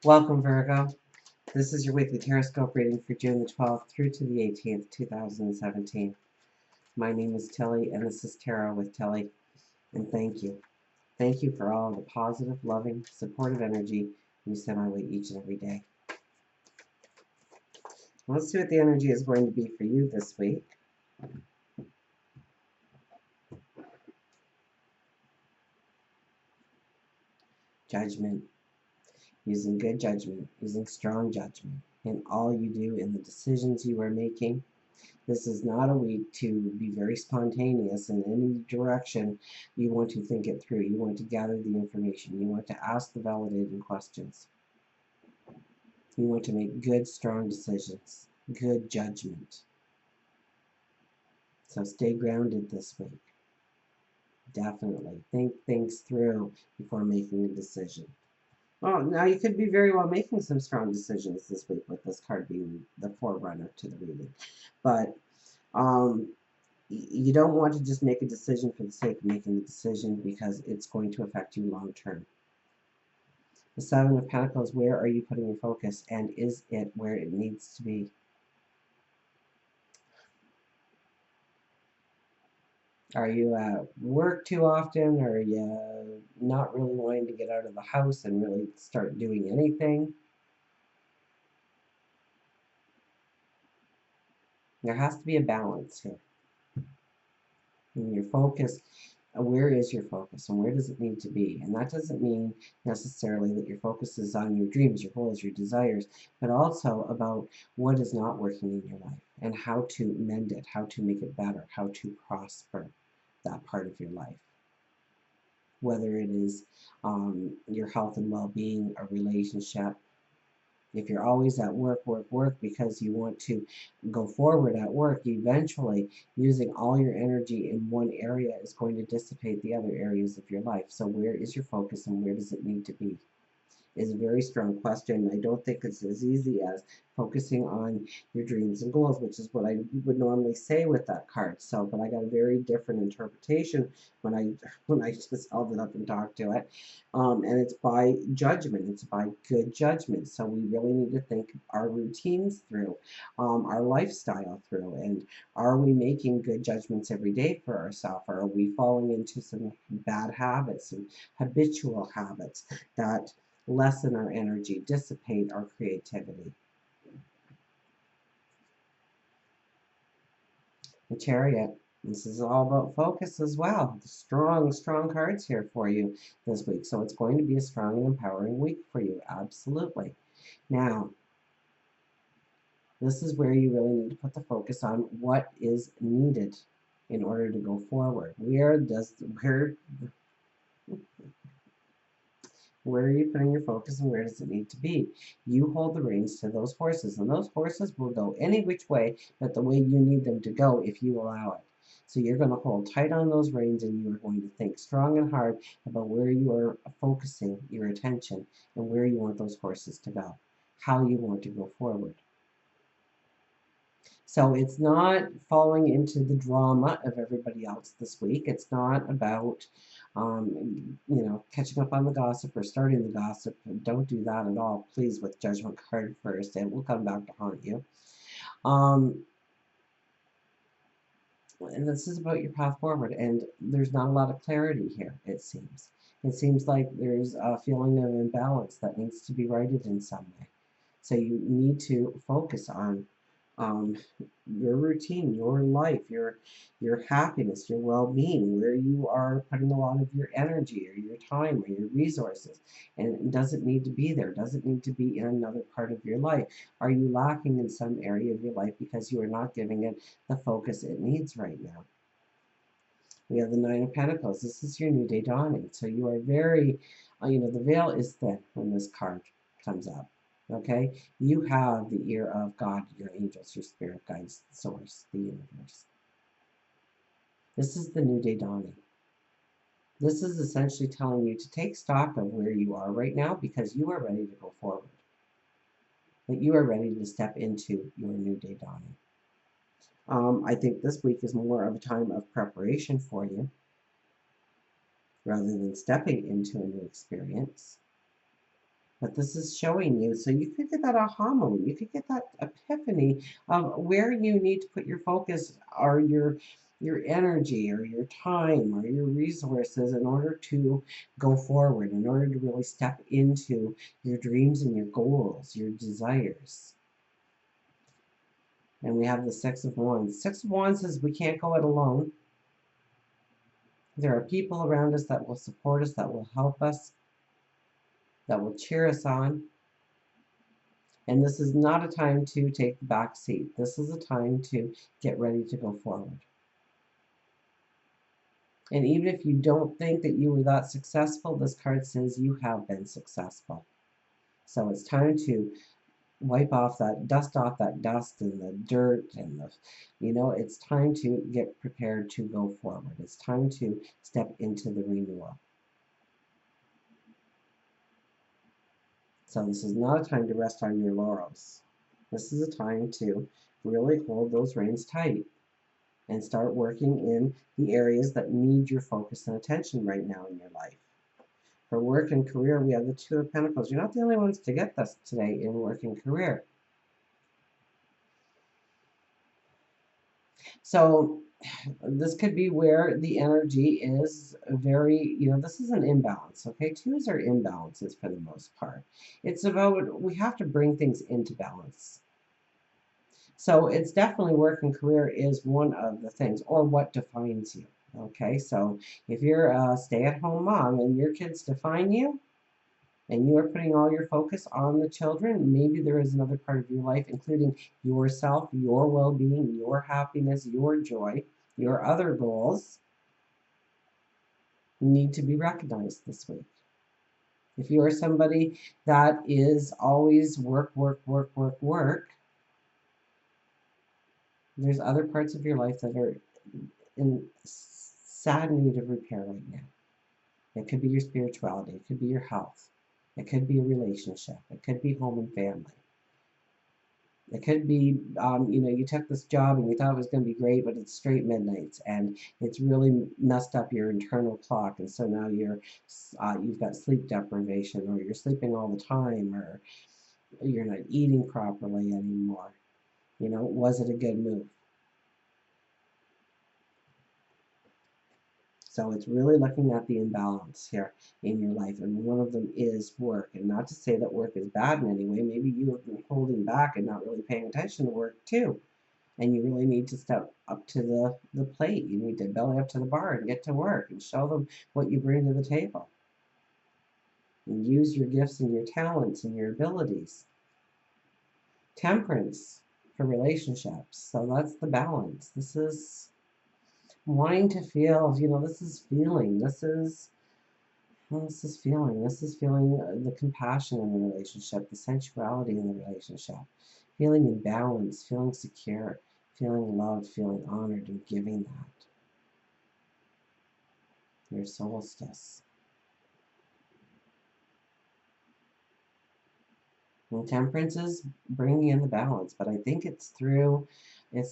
Welcome, Virgo. This is your weekly Teroscope reading for June the 12th through to the 18th, 2017. My name is Tilly, and this is Tarot with Tilly. And thank you. Thank you for all the positive, loving, supportive energy you send my way each and every day. Let's see what the energy is going to be for you this week. Judgment. Using good judgment, using strong judgment in all you do, in the decisions you are making. This is not a week to be very spontaneous in any direction. You want to think it through. You want to gather the information. You want to ask the validating questions. You want to make good, strong decisions. Good judgment. So stay grounded this week. Definitely. Think things through before making a decision. Well, now you could be very well making some strong decisions this week with this card being the forerunner to the reading. But you don't want to just make a decision for the sake of making the decision, because it's going to affect you long term. The Seven of Pentacles, where are you putting your focus, and is it where it needs to be? Are you at work too often? Are you not really wanting to get out of the house and really start doing anything? There has to be a balance here. And your focus, where is your focus and where does it need to be? And that doesn't mean necessarily that your focus is on your dreams, your goals, your desires, but also about what is not working in your life and how to mend it, how to make it better, how to prosper that part of your life. Whether it is your health and well-being, a relationship. If you're always at work, work, work because you want to go forward at work, eventually using all your energy in one area is going to dissipate the other areas of your life. So where is your focus and where does it need to be? Is a very strong question. I don't think it's as easy as focusing on your dreams and goals, which is what I would normally say with that card. So, but I got a very different interpretation when I just held it up and talked to it. And it's by judgment. It's by good judgment. So we really need to think our routines through, our lifestyle through, and are we making good judgments every day for ourselves, or are we falling into some bad habits and habitual habits that lessen our energy, dissipate our creativity? The Chariot. This is all about focus as well. Strong, strong cards here for you this week. So it's going to be a strong and empowering week for you. Absolutely. Now, this is where you really need to put the focus on what is needed in order to go forward. Where are you putting your focus and where does it need to be? You hold the reins to those horses, and those horses will go any which way but the way you need them to go if you allow it. So you're going to hold tight on those reins, and you are going to think strong and hard about where you are focusing your attention and where you want those horses to go, how you want to go forward. So it's not falling into the drama of everybody else this week. It's not about, catching up on the gossip or starting the gossip. Don't do that at all, please, with Judgment card first. It will come back to haunt you. And this is about your path forward, and there's not a lot of clarity here, it seems. It seems like there's a feeling of imbalance that needs to be righted in some way. So you need to focus on your routine, your life, your happiness, your well-being, where you are putting a lot of your energy or your time or your resources. And does it need to be there? Does it need to be in another part of your life? Are you lacking in some area of your life because you are not giving it the focus it needs right now? We have the Nine of Pentacles. This is your new day dawning. So you are very, the veil is thin when this card comes up. Okay, you have the ear of God, your angels, your spirit guides, the source, the universe. This is the new day dawning. This is essentially telling you to take stock of where you are right now, because you are ready to go forward. That you are ready to step into your new day dawning. I think this week is more of a time of preparation for you, rather than stepping into a new experience. But this is showing you, so you could get that aha moment, you could get that epiphany of where you need to put your focus or your energy or your time or your resources in order to go forward, in order to really step into your dreams and your goals, your desires. And we have the Six of Wands. Six of Wands says we can't go it alone. There are people around us that will support us, that will help us, that will cheer us on. And this is not a time to take the back seat. This is a time to get ready to go forward. And even if you don't think that you were that successful, this card says you have been successful. So it's time to wipe off that dust and the dirt and it's time to get prepared to go forward. It's time to step into the renewal. So this is not a time to rest on your laurels. This is a time to really hold those reins tight and start working in the areas that need your focus and attention right now in your life. For work and career, we have the Two of Pentacles. You're not the only ones to get this today in work and career. So this could be where the energy is very, this is an imbalance, okay? Twos are imbalances for the most part. It's about, we have to bring things into balance. So it's definitely work and career is one of the things, or what defines you, okay? So if you're a stay-at-home mom and your kids define you, and you are putting all your focus on the children, maybe there is another part of your life, including yourself, your well-being, your happiness, your joy, your other goals, need to be recognized this week. If you are somebody that is always work, work, work, work, work, there's other parts of your life that are in sad need of repair right now. It could be your spirituality. It could be your health. It could be a relationship. It could be home and family. It could be, you took this job and you thought it was going to be great, but it's straight midnights and it's really messed up your internal clock. And so now you've got sleep deprivation, or you're sleeping all the time, or you're not eating properly anymore. Was it a good move? So it's really looking at the imbalance here in your life. And one of them is work. And not to say that work is bad in any way. Maybe you have been holding back and not really paying attention to work too. And you really need to step up to the plate. You need to belly up to the bar and get to work and show them what you bring to the table. And use your gifts and your talents and your abilities. Temperance for relationships. So that's the balance. This is wanting to feel, this is feeling. This is feeling. This is feeling the compassion in the relationship, the sensuality in the relationship. Feeling in balance, feeling secure, feeling loved, feeling honored, and giving that. Your solstice. And temperance is bringing in the balance, but I think it's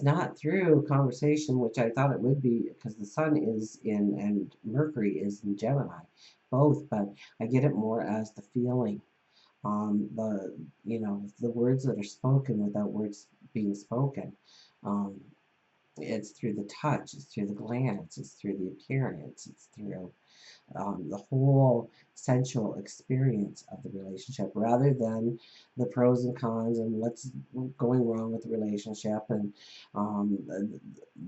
not through conversation, which I thought it would be, because the sun is in and Mercury is in Gemini, both, but I get it more as the feeling, the words that are spoken without words being spoken. It's through the touch, it's through the glance, it's through the appearance, it's through the whole sensual experience of the relationship, rather than the pros and cons and what's going wrong with the relationship and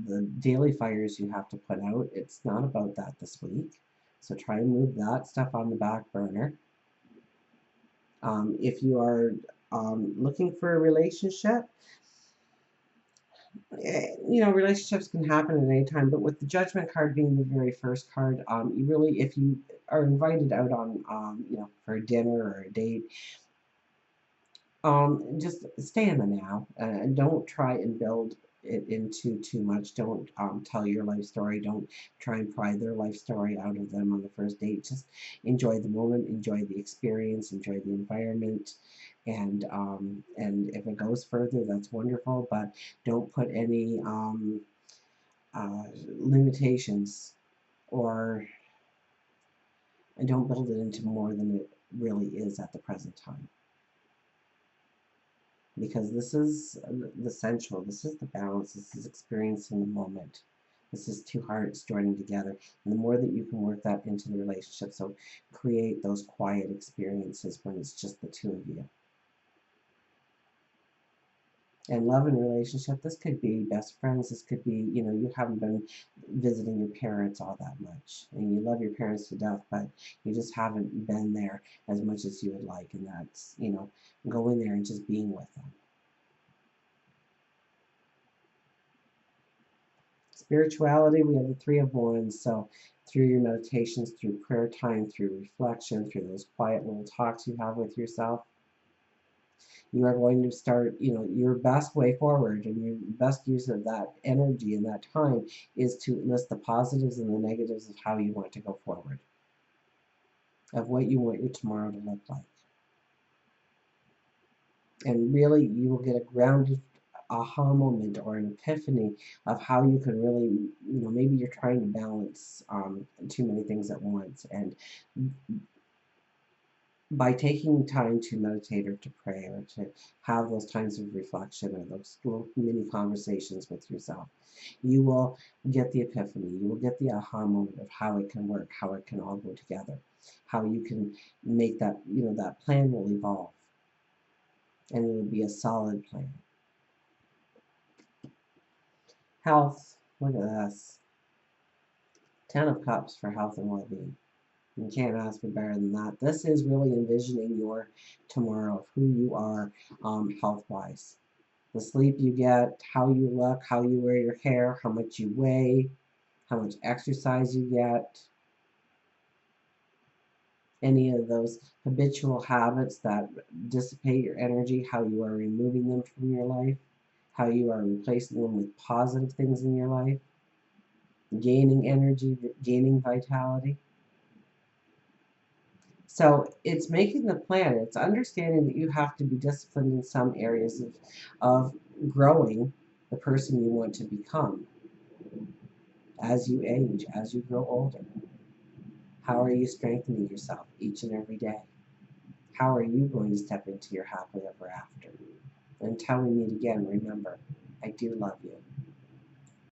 the daily fires you have to put out. It's not about that this week. So try and move that stuff on the back burner. If you are looking for a relationship, relationships can happen at any time, but with the Judgment card being the very first card, you really, if you are invited out on, for a dinner or a date, just stay in the now and don't try and build it into too much. Don't tell your life story. Don't try and pry their life story out of them on the first date. Just enjoy the moment, enjoy the experience, enjoy the environment, and if it goes further, that's wonderful. But don't put any limitations, or and don't build it into more than really is at the present time. Because this is the central, this is the balance, this is experiencing the moment. This is two hearts joining together. And the more that you can work that into the relationship, so create those quiet experiences when it's just the two of you. And love and relationship, this could be best friends, this could be, you know, you haven't been visiting your parents all that much. And you love your parents to death, but you just haven't been there as much as you would like. And that's, you know, going there and just being with them. Spirituality, we have the Three of Wands. So through your meditations, through prayer time, through reflection, through those quiet little talks you have with yourself, you are going to start, you know, your best way forward and your best use of that energy and that time is to list the positives and the negatives of how you want to go forward, of what you want your tomorrow to look like. And really, you will get a grounded aha moment or an epiphany of how you can really, you know, maybe you're trying to balance too many things at once. And by taking time to meditate or to pray or to have those times of reflection or those little mini conversations with yourself, you will get the epiphany, you will get the aha moment of how it can work, how it can all go together, how you can make that, you know, that plan will evolve and it will be a solid plan. Health, look at this. 10 of Cups for health and well-being. You can't ask for better than that. This is really envisioning your tomorrow, of who you are health-wise. The sleep you get, how you look, how you wear your hair, how much you weigh, how much exercise you get. Any of those habitual habits that dissipate your energy, how you are removing them from your life, how you are replacing them with positive things in your life, gaining energy, gaining vitality. So it's making the plan. It's understanding that you have to be disciplined in some areas of growing the person you want to become as you age, as you grow older. How are you strengthening yourself each and every day? How are you going to step into your happily ever after? Until we meet again, remember, I do love you.